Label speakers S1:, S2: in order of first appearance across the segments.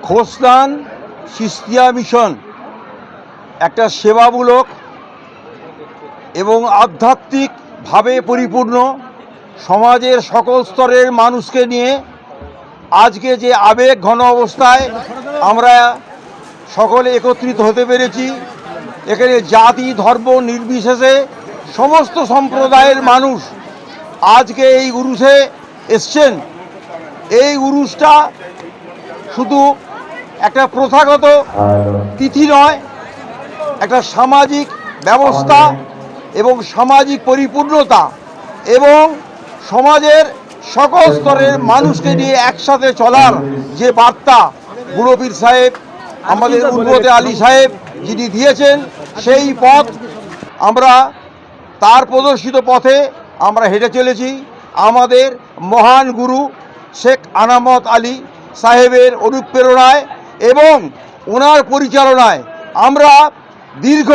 S1: খোস্তান Chishtia mission একটা সেবামূলক এবং আধ্যাত্মিকভাবে পরিপূর্ণ সমাজের সকল স্তরের মানুষকে নিয়ে আজকে যে আবেগ ঘন অবস্থায় আমরা সকলে একত্রিত হতে পেরেছি। এখানে জাতি ধর্ম নির্বিশেষে সমস্ত সম্প্রদায়ের মানুষ আজকে এই উরুসে এসছেন। এই উরুসটা শুধু একটা প্রথাগত তিথি নয়, একটা সামাজিক ব্যবস্থা এবং সামাজিক পরিপূর্ণতা এবং সমাজের সকল স্তরের মানুষকে নিয়ে একসাথে চলার যে বার্তা বুড়ো পীর সাহেব আমাদের উদ্বোধে আলী সাহেব যিনি দিয়েছেন, সেই পথ আমরা তার প্রদর্শিত পথে আমরা হেঁটে চলেছি। আমাদের মহান গুরু শেখ আনামত আলী সাহেবের অনুপ্রেরণায় এবং ওনার পরিচালনায় আমরা দীর্ঘ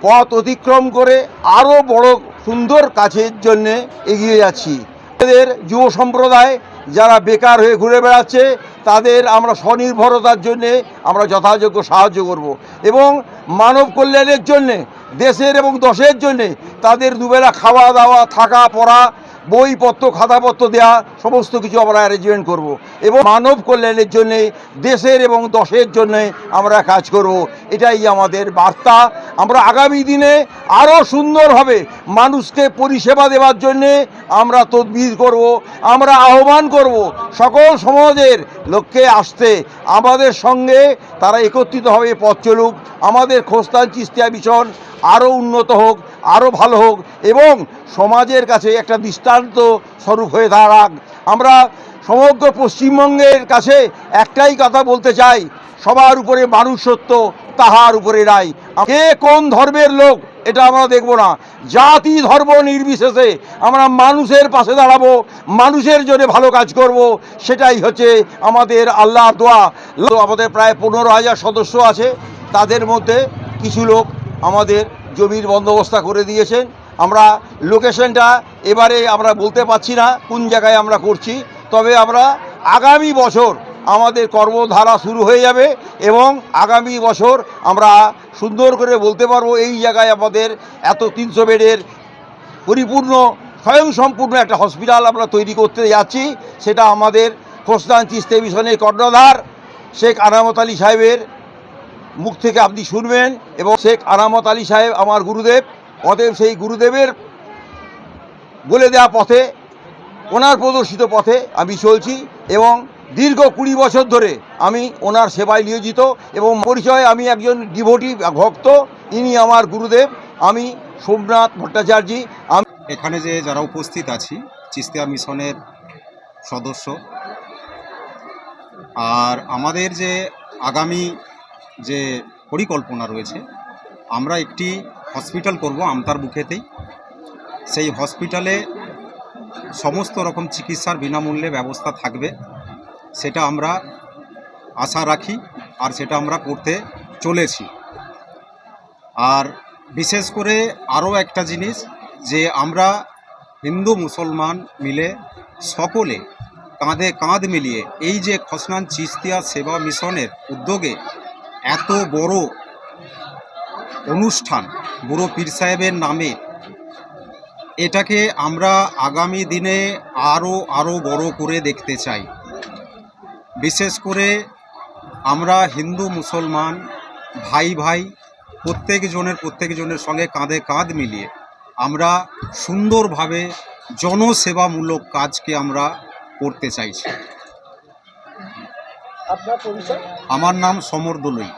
S1: পথ অতিক্রম করে আরও বড় সুন্দর কাজের জন্যে এগিয়ে যাচ্ছি। আমাদের যুব সম্প্রদায় যারা বেকার হয়ে ঘুরে বেড়াচ্ছে তাদের আমরা স্বনির্ভরতার জন্যে আমরা যথাযোগ্য সাহায্য করব এবং মানব কল্যাণের জন্যে দেশের এবং দশের জন্যে তাদের দুবেলা খাওয়া দাওয়া থাকা পড়া বইপত্র খাতাপত্র দেওয়া সমস্ত কিছু আমরা অ্যারেঞ্জমেন্ট করব এবং মানব কল্যাণের জন্যে দেশের এবং দশের জন্যে আমরা কাজ করব। এটাই আমাদের বার্তা। আমরা আগামী দিনে আরও সুন্দরভাবে মানুষকে পরিষেবা দেওয়ার জন্যে আমরা তদবির করব। আমরা আহ্বান করব সকল সমাজের লোককে আসতে, আমাদের সঙ্গে তারা একত্রিতভাবে পথ চলুক। আমাদের খোস্তান চিশতিয়া মিশন আরও উন্নত হোক, আরও ভালো হোক এবং সমাজের কাছে একটা দৃষ্টান্ত স্বরূপ হয়ে দাঁড়াক। আমরা সমগ্র পশ্চিমবঙ্গের কাছে একটাই কথা বলতে চাই, সবার উপরে মানুষ সত্য, তাহার উপরে নাই। কে কোন ধর্মের লোক এটা আমরা দেখব না, জাতি ধর্ম নির্বিশেষে আমরা মানুষের পাশে দাঁড়াবো, মানুষের জন্য ভালো কাজ করব। সেটাই হচ্ছে আমাদের আল্লাহর দোয়া। আমাদের প্রায় 15,000 সদস্য আছে, তাদের মধ্যে কিছু লোক আমাদের জমির বন্দোবস্ত করে দিয়েছেন। আমরা লোকেশনটা এবারে আমরা বলতে পারছি না কোন জায়গায় আমরা করছি, তবে আমরা আগামী বছর আমাদের কর্মধারা শুরু হয়ে যাবে এবং আগামী বছর আমরা সুন্দর করে বলতে পারবো এই জায়গায় আমাদের এত 300 বেডের পরিপূর্ণ স্বয়ংসম্পূর্ণ একটা হসপিটাল আমরা তৈরি করতে যাচ্ছি। সেটা আমাদের খোস্তান চিশতিয়া মিশনের কর্ণধার শেখ আনামত আলী সাহেবের মুখ থেকে আপনি শুনবেন এবং শেখ আনামত আলী সাহেব আমার গুরুদেব, অতএব সেই গুরুদেবের বলে দেওয়া পথে, ওনার প্রদর্শিত পথে আমি চলছি এবং দীর্ঘ 20 বছর ধরে আমি ওনার সেবায় নিয়োজিত এবং পরিচয় আমি একজন ডিভোটি ভক্ত। ইনি আমার গুরুদেব, আমি সোমনাথ ভট্টাচার্য।
S2: এখানে যে যারা উপস্থিত আছি চিশতিয়া মিশনের সদস্য, আর আমাদের যে আগামী যে পরিকল্পনা রয়েছে, আমরা একটি হসপিটাল করব আমতার বুকেতেই। সেই হসপিটালে সমস্ত রকম চিকিৎসার বিনামূল্যে ব্যবস্থা থাকবে, সেটা আমরা আশা রাখি আর সেটা আমরা করতে চলেছি। আর বিশেষ করে আরও একটা জিনিস, যে আমরা হিন্দু মুসলমান মিলে সকলে কাঁধে কাঁধ মিলিয়ে এই যে খোস্তান চিশতিয়া সেবা মিশনের উদ্যোগে এত বড় অনুষ্ঠান বুড়ো পীর সাহেবের নামে, এটাকে আমরা আগামী দিনে আরও বড় করে দেখতে চাই। বিশেষ করে আমরা হিন্দু মুসলমান ভাই ভাই প্রত্যেকজনের সঙ্গে কাঁধে কাঁধ মিলিয়ে আমরা সুন্দরভাবে জনসেবামূলক কাজকে আমরা করতে চাইছি।
S3: আপনার পরিচয়?
S2: আমার নাম সমর দলুই।